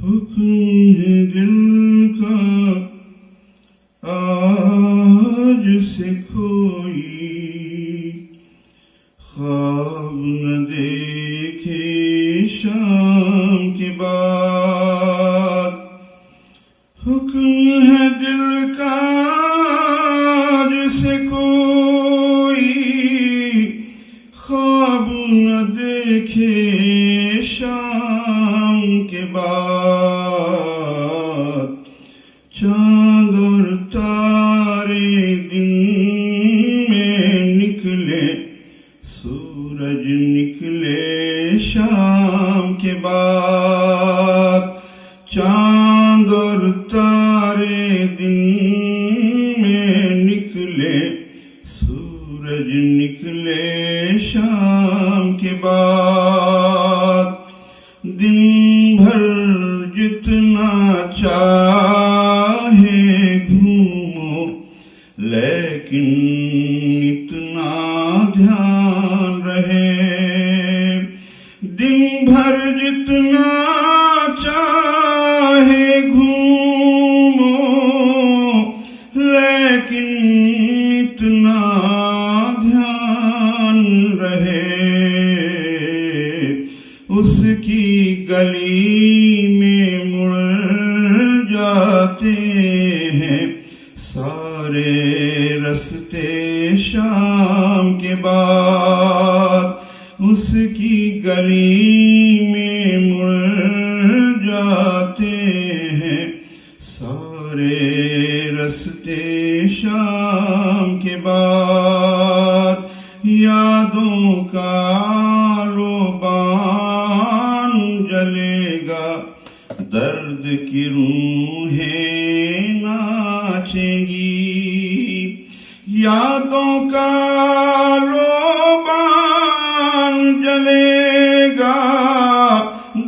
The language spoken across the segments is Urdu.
حکم ہے دل کا آج سے کوئی خواب نہ دیکھے شام کے بعد حکم ہے دل کا آج سے کوئی خواب نہ دیکھے شام کے بعد چاند اور تارے دن میں نکلے سورج نکلے شام کے بعد چاند اور تارے دن میں نکلے سورج نکلے شام کے بعد دن بھر جتنا چاہے گھومو لیکن اتنا دھیان رہے دن بھر جتنا چاہے گھومو لیکن اتنا دھیان رہے اس کی گلی میں مڑ جاتے ہیں سارے رستے شام کے بعد اس کی گلی میں مڑ جاتے ہیں سارے رستے شام کے بعد یادوں کا لوبان جلے گا درد کی روحیں ناچیں گی یادوں کا لوبان جلے گا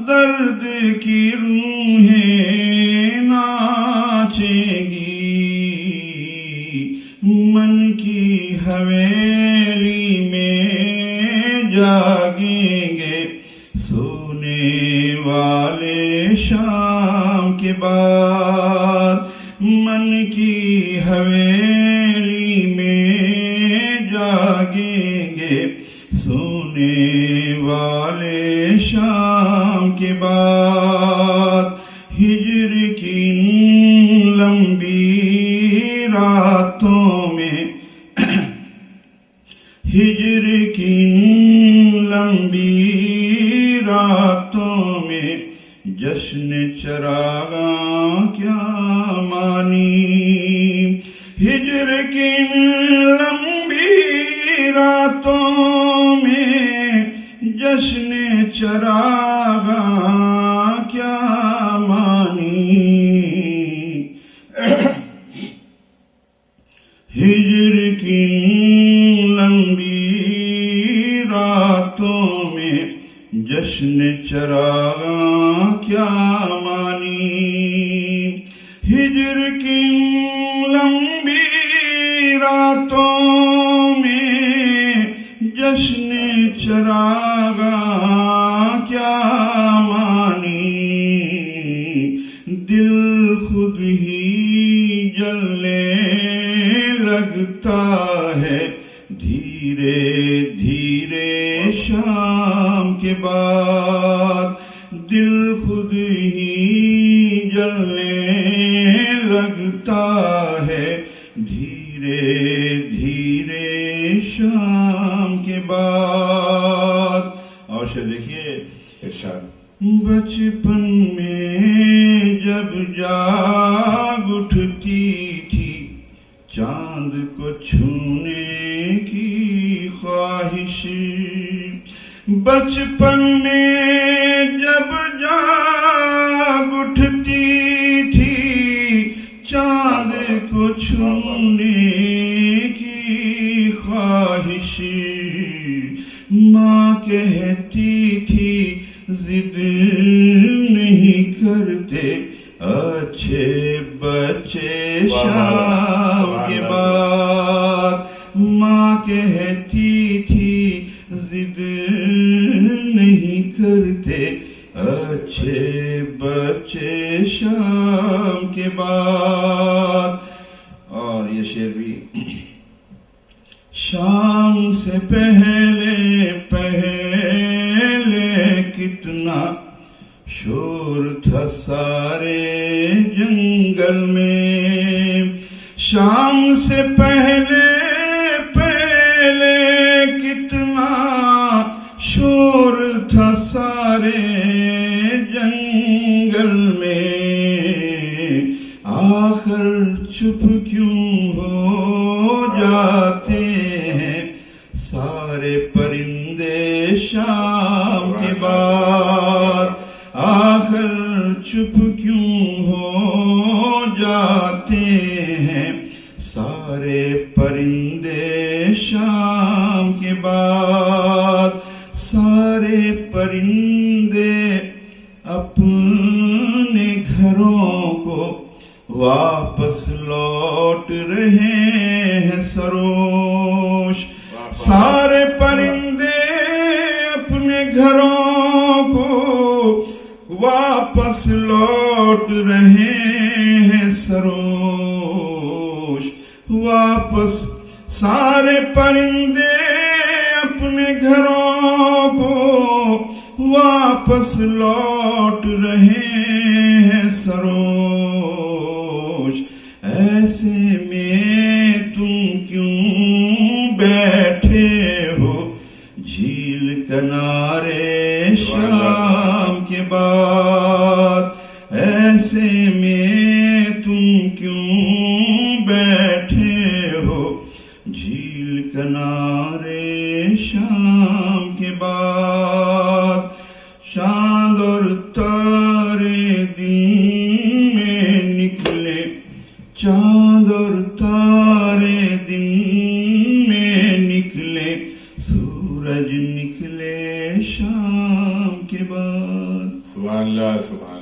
درد کی روحیں ناچیں گی من کی حویلی میں جاگیں گے سونے والے شام کے بعد من کی حویلی میں جاگیں گے سونے والے شام کے بعد ہجر کی لمبی راتوں میں ہجر کی لمبی راتوں میں جشن چراغاں کیا مانی ہجر کی لمبی راتوں میں جشن چراغاں کیا مانی ہجر کی لمبی راتوں میں جشن چراغاں کیا مانی ہجر کی لمبی راتوں میں جشن چراغاں کیا مانی دل خود ہی جلنے لگتا ہے دھیرے دھیرے شام کے بعد دل خود ہی جلنے لگتا ہے دھیرے دھیرے شام کے بعد اور دیکھیے ارشاد بچپن میں جب جاگ اٹھتی تھی چاند کو چھونے کی خواہش بچپن میں جب جاگ اٹھتی تھی چاند کو چھونے کی خواہش ماں کہتی تھی ضد نہیں کرتے اچھے بچے شام کے بعد ماں کہتی تھی ضد نہیں کرتے اچھے بچے شام کے بعد. اور یہ شعر بھی شام سے پہلے کتنا شور تھا سارے جنگل میں. شام سے پہلے کتنا شور تھا سارے جنگل میں. آخر چپ کیوں ہو جاتے ہیں سارے پرندے شام کے بعد. آخر چپ کیوں ہو جاتے ہیں سارے پرندے شام کے بعد. سارے پرندے اپنے گھروں کو واپس لوٹ رہے ہیں سروش. سارے پرندے اپنے گھروں کو واپس لوٹ رہے ہیں سروش. واپس سارے پرندے اپنے گھروں کو واپس لوٹ رہے ہیں سروش. ایسے میں تم کیوں بیٹھے ہو جھیل کنارے شام کے بعد. ایسے میں تم کیوں بیٹھے ہو جھیل کنارے شام کے بعد. چاند اور تارے دن میں نکلے, چاند اور تارے دن میں نکلے, سورج نکلے شام کے بعد. سبحان اللہ سبحان